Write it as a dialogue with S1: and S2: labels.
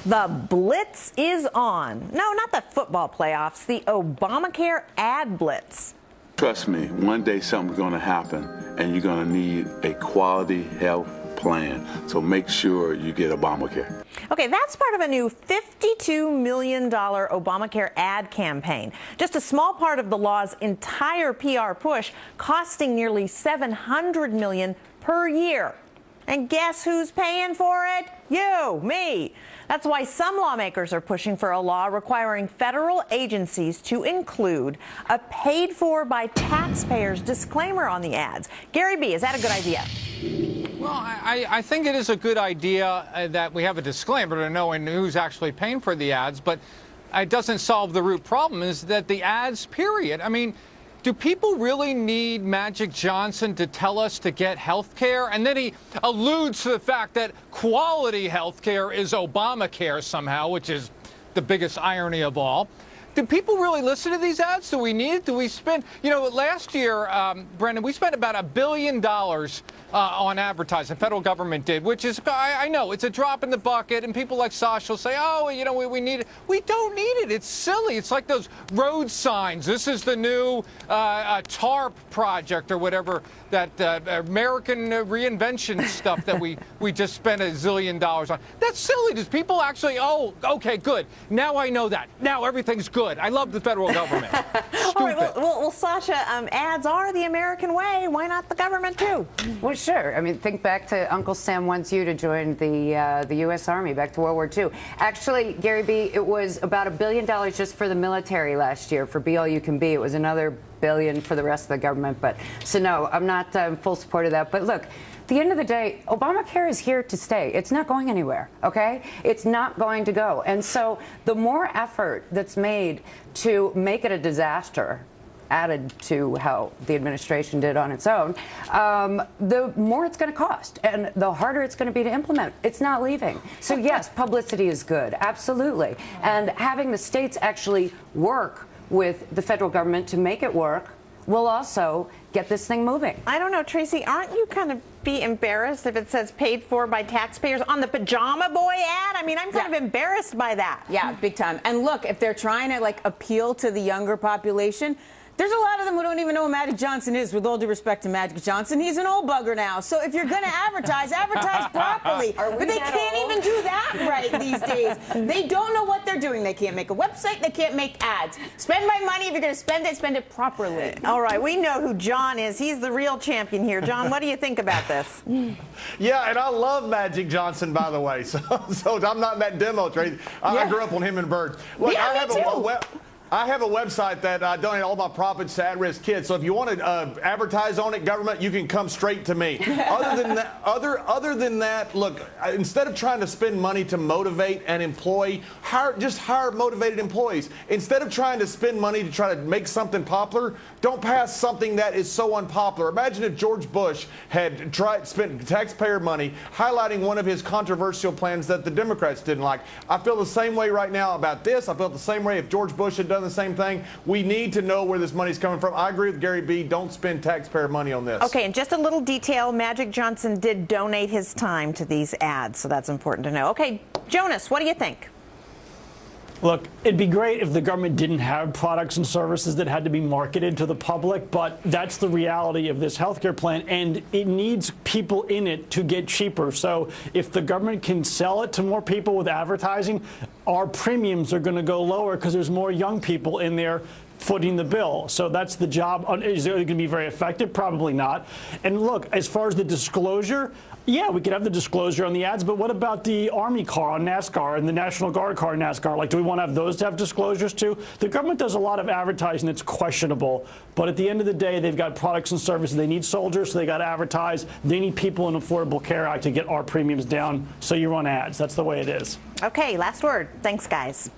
S1: The blitz is on. No, not the football playoffs, the Obamacare ad blitz.
S2: Trust me, one day something's going to happen, and you're going to need a quality health plan. So make sure you get Obamacare.
S1: Okay, that's part of a new $52 million Obamacare ad campaign. Just a small part of the law's entire PR push, costing nearly $700 million per year. And guess who's paying for it? You, me. That's why some lawmakers are pushing for a law requiring federal agencies to include a paid-for-by-taxpayers disclaimer on the ads. Gary B., is that a good idea?
S3: Well, I think it is a good idea that we have a disclaimer to know who's actually paying for the ads, but it doesn't solve the root problem, is that the ads, period. I mean, do people really need Magic Johnson to tell us to get health care? And then he alludes to the fact that quality health care is Obamacare somehow, which is the biggest irony of all. Do people really listen to these ads? Do we need it? Do we spend, last year, Brendan, we spent about $1 billion on advertising. The federal government did, which is, I know, it's a drop in the bucket. And people like Sasha will say, oh, we need it. We don't need it. It's silly. It's like those road signs. This is the new TARP project or whatever, that American reinvention stuff that we just spent $1 zillion on. That's silly. Does people actually, oh, okay, good. Now I know that. Now everything's good. I love the federal government.
S1: All right, well, Sasha, ads are the American way. Why not the government, too?
S4: Well, sure. I mean, think back to Uncle Sam wants you to join the U.S. Army back to World War II. Actually, Gary B., it was about $1 billion just for the military last year. For Be All You Can Be, it was another $1 billion for the rest of the government. But so, no, I'm not in full support of that. But look, at the end of the day, Obamacare is here to stay. It's not going anywhere, okay? It's not going to go. And so the more effort that's made to make it a disaster, added to how the administration did on its own, the more it's going to cost and the harder it's going to be to implement. It's not leaving. So, yes, publicity is good. Absolutely. And having the states actually work with the federal government to make it work will also get this thing moving.
S1: I don't know, Tracy, aren't you kind of be embarrassed if it says paid for by taxpayers on the Pajama Boy ad? I mean, I'm kind of embarrassed by that.
S5: Yeah, big time. And look, if they're trying to appeal to the younger population, there's a lot of them who don't even know who Magic Johnson is, with all due respect to Magic Johnson. He's an old bugger now. So if you're going to advertise properly. But they can't even do that right these days. They don't know what they're doing. They can't make a website. They can't make ads. Spend my money. If you're going to spend it properly.
S1: All right. We know who John is. He's the real champion here. John, what do you think about this?
S6: Yeah, and I love Magic Johnson, by the way. So I'm not in that demo, Tracy. I grew up on him and Bird. Look,
S5: yeah,
S6: I have a website that I donate all my profits to at-risk kids. So if you want to advertise on it, government, you can come straight to me. Other than that, look, instead of trying to spend money to motivate and employ, just hire motivated employees. Instead of trying to spend money to try to make something popular, don't pass something that is so unpopular. Imagine if George Bush had spent taxpayer money highlighting one of his controversial plans that the Democrats didn't like. I feel the same way right now about this. I felt the same way if George Bush had done the same thing. We need to know where this money's coming from. I agree with Gary B. Don't spend taxpayer money on this.
S1: Okay, and just a little detail. Magic Johnson did donate his time to these ads, so that's important to know. Okay, Jonas, what do you think?
S7: Look, it'd be great if the government didn't have products and services that had to be marketed to the public, but that's the reality of this healthcare plan, and it needs people in it to get cheaper. So if the government can sell it to more people with advertising, our premiums are going to go lower because there's more young people in there footing the bill. So that's the job. Is it going to be very effective? Probably not. And look, as far as the disclosure, yeah, we could have the disclosure on the ads, but what about the Army car on NASCAR and the National Guard car on NASCAR? Do we want to have those to have disclosures too? The government does a lot of advertising that's questionable, but at the end of the day, they've got products and services. They need soldiers, so they got to advertise. They need people in Affordable Care Act to get our premiums down, so you run ads. That's the way it is.
S1: Okay, last word. Thanks, guys.